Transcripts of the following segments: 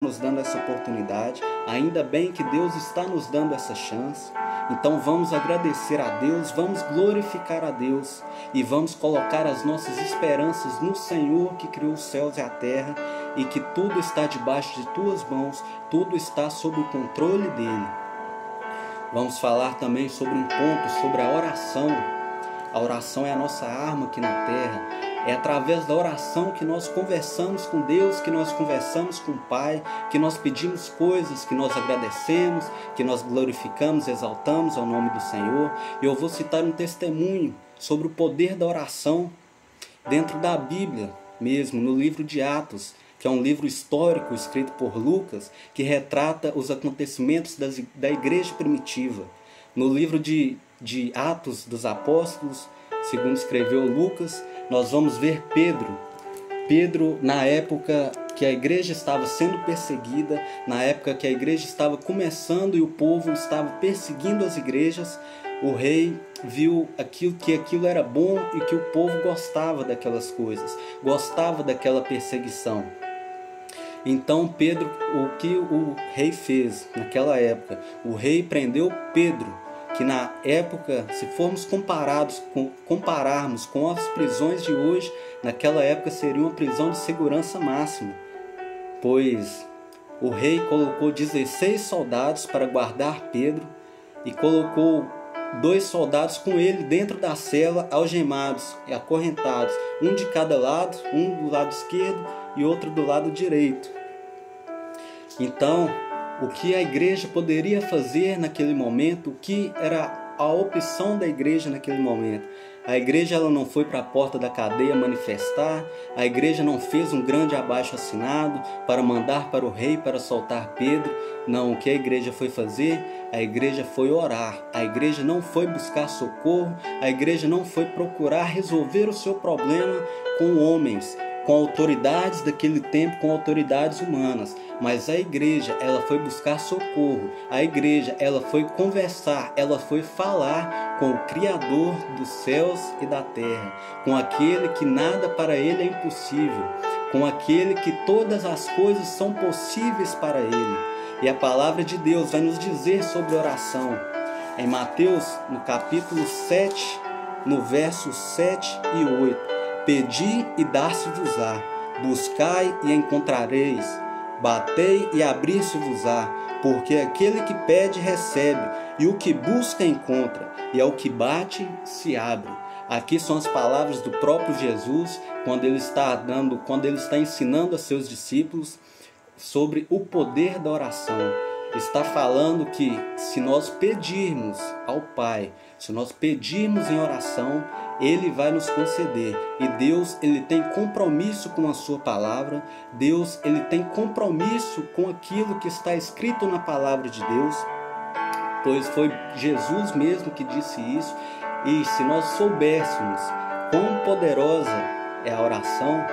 nos dando essa oportunidade, ainda bem que Deus está nos dando essa chance. Então vamos agradecer a Deus, vamos glorificar a Deus e vamos colocar as nossas esperanças no Senhor que criou os céus e a terra e que tudo está debaixo de tuas mãos, tudo está sob o controle dele. Vamos falar também sobre um ponto, sobre a oração. A oração é a nossa arma aqui na terra. É através da oração que nós conversamos com Deus, que nós conversamos com o Pai, que nós pedimos coisas, que nós agradecemos, que nós glorificamos, exaltamos ao nome do Senhor. E eu vou citar um testemunho sobre o poder da oração dentro da Bíblia mesmo, no livro de Atos, que é um livro histórico escrito por Lucas, que retrata os acontecimentos da igreja primitiva. No livro de Atos dos Apóstolos, segundo escreveu Lucas, nós vamos ver Pedro, na época que a igreja estava sendo perseguida, na época que a igreja estava começando e o povo estava perseguindo as igrejas, o rei viu que aquilo era bom e que o povo gostava daquelas coisas, gostava daquela perseguição. Então Pedro, o que o rei fez naquela época? O rei prendeu Pedro, que na época, se formos compararmos com as prisões de hoje, naquela época seria uma prisão de segurança máxima, pois o rei colocou 16 soldados para guardar Pedro e colocou 2 soldados com ele dentro da cela, algemados e acorrentados, um de cada lado, um do lado esquerdo e outro do lado direito. Então, o que a igreja poderia fazer naquele momento, o que era a opção da igreja naquele momento? A igreja ela não foi para a porta da cadeia manifestar, a igreja não fez um grande abaixo-assinado para mandar para o rei para soltar Pedro. Não, o que a igreja foi fazer? A igreja foi orar, a igreja não foi buscar socorro, a igreja não foi procurar resolver o seu problema com homens, com autoridades daquele tempo, com autoridades humanas, mas a igreja ela foi buscar socorro, a igreja ela foi conversar, ela foi falar com o Criador dos céus e da terra, com aquele que nada para ele é impossível, com aquele que todas as coisas são possíveis para ele. E a palavra de Deus vai nos dizer sobre oração, em Mateus, no capítulo 7, no versos 7 e 8. Pedi e dar-se-vos-á, buscai e encontrareis, batei e abrir-se-vos-á, porque aquele que pede recebe, e o que busca encontra, e ao que bate se abre. Aqui são as palavras do próprio Jesus, quando ele está ensinando a seus discípulos sobre o poder da oração. Está falando que se nós pedirmos ao Pai, se nós pedirmos em oração, Ele vai nos conceder. E Deus, Ele tem compromisso com a sua palavra. Deus, Ele tem compromisso com aquilo que está escrito na palavra de Deus, pois foi Jesus mesmo que disse isso. E se nós soubéssemos quão poderosa é a oração,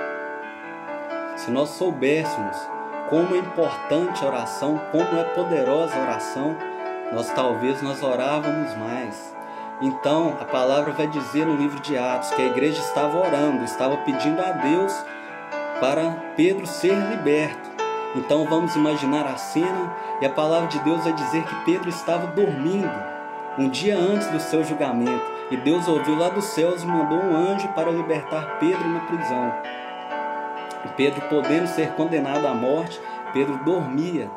se nós soubéssemos como é importante a oração, como é poderosa a oração, nós orávamos mais. Então a palavra vai dizer no livro de Atos que a igreja estava orando, estava pedindo a Deus para Pedro ser liberto. Então vamos imaginar a cena e a palavra de Deus vai dizer que Pedro estava dormindo um dia antes do seu julgamento, e Deus ouviu lá dos céus e mandou um anjo para libertar Pedro na prisão. Pedro, podendo ser condenado à morte, Pedro dormia,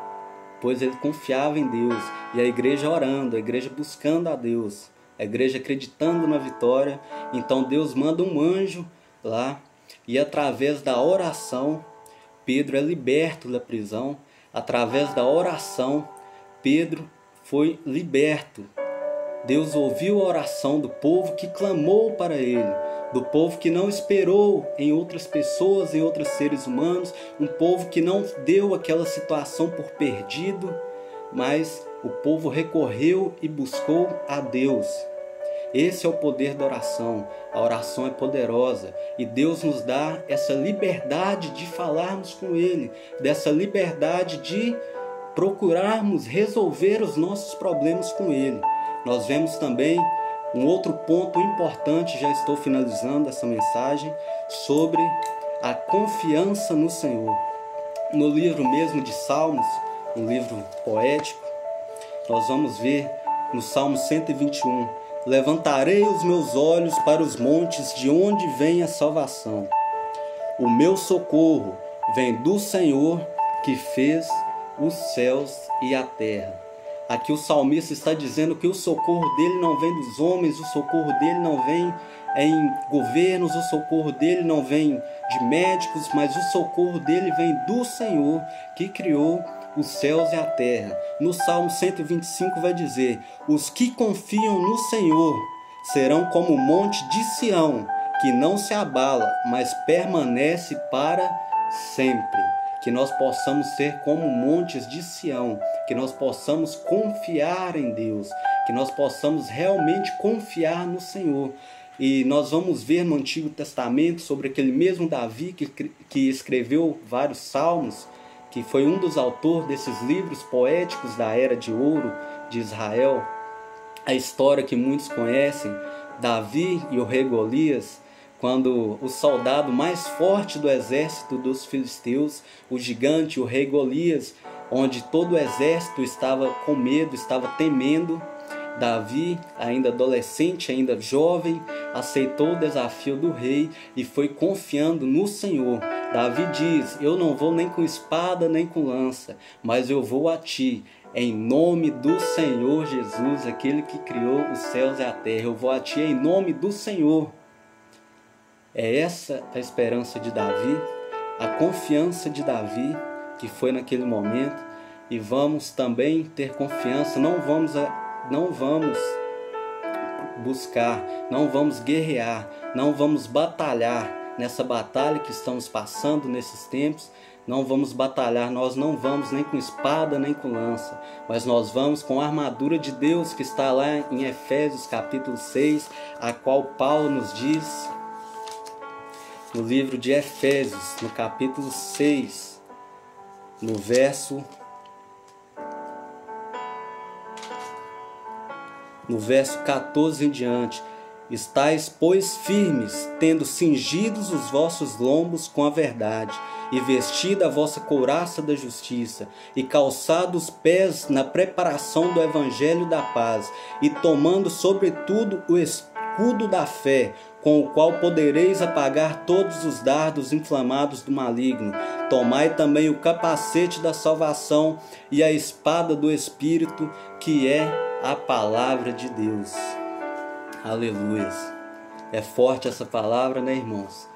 pois ele confiava em Deus. E a igreja orando, a igreja buscando a Deus, a igreja acreditando na vitória. Então Deus manda um anjo lá, e através da oração, Pedro é liberto da prisão. Através da oração, Pedro foi liberto. Deus ouviu a oração do povo que clamou para ele, do povo que não esperou em outras pessoas, em outros seres humanos, um povo que não deu aquela situação por perdido, mas o povo recorreu e buscou a Deus. Esse é o poder da oração. A oração é poderosa e Deus nos dá essa liberdade de falarmos com Ele, dessa liberdade de procurarmos resolver os nossos problemas com Ele. Nós vemos também um outro ponto importante, já estou finalizando essa mensagem, sobre a confiança no Senhor. no livro mesmo de Salmos, um livro poético, nós vamos ver no Salmo 121: levantarei os meus olhos para os montes, de onde vem a salvação. O meu socorro vem do Senhor, que fez os céus e a terra. Aqui o salmista está dizendo que o socorro dele não vem dos homens, o socorro dele não vem em governos, o socorro dele não vem de médicos, mas o socorro dele vem do Senhor, que criou os céus e a terra. No Salmo 125 vai dizer: os que confiam no Senhor serão como o monte de Sião, que não se abala, mas permanece para sempre. Que nós possamos ser como montes de Sião, que nós possamos confiar em Deus, que nós possamos realmente confiar no Senhor. E nós vamos ver no Antigo Testamento sobre aquele mesmo Davi que escreveu vários salmos, que foi um dos autores desses livros poéticos da Era de Ouro de Israel. A história que muitos conhecem, Davi e o rei Golias, quando o soldado mais forte do exército dos filisteus, o gigante, o rei Golias, onde todo o exército estava com medo, estava temendo, Davi, ainda adolescente, ainda jovem, aceitou o desafio do rei e foi confiando no Senhor. Davi diz: eu não vou nem com espada nem com lança, mas eu vou a ti, em nome do Senhor Jesus, aquele que criou os céus e a terra. Eu vou a ti em nome do Senhor. É essa a esperança de Davi, a confiança de Davi, que foi naquele momento. E vamos também ter confiança, não vamos buscar, não vamos guerrear, não vamos batalhar nessa batalha que estamos passando nesses tempos. Não vamos batalhar, nós não vamos nem com espada nem com lança, mas nós vamos com a armadura de Deus, que está lá em Efésios capítulo 6, a qual Paulo nos diz no livro de Efésios, no capítulo 6, no verso 14 em diante: estais, pois, firmes, tendo cingidos os vossos lombos com a verdade, e vestida a vossa couraça da justiça, e calçado os pés na preparação do evangelho da paz, e tomando sobretudo o escudo da fé, com o qual podereis apagar todos os dardos inflamados do maligno. Tomai também o capacete da salvação e a espada do Espírito, que é a palavra de Deus. Aleluia. É forte essa palavra, né, irmãos?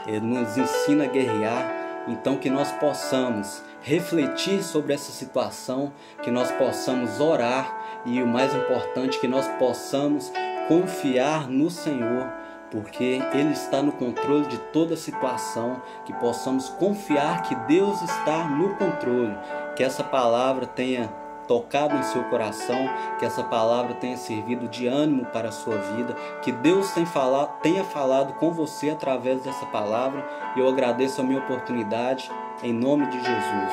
Ele nos ensina a guerrear. Então que nós possamos refletir sobre essa situação, que nós possamos orar e, o mais importante, que nós possamos confiar no Senhor, porque Ele está no controle de toda a situação. Que possamos confiar que Deus está no controle. Que essa palavra tenha tocado em seu coração, que essa palavra tenha servido de ânimo para a sua vida, que Deus tenha falado com você através dessa palavra. E eu agradeço a minha oportunidade, em nome de Jesus.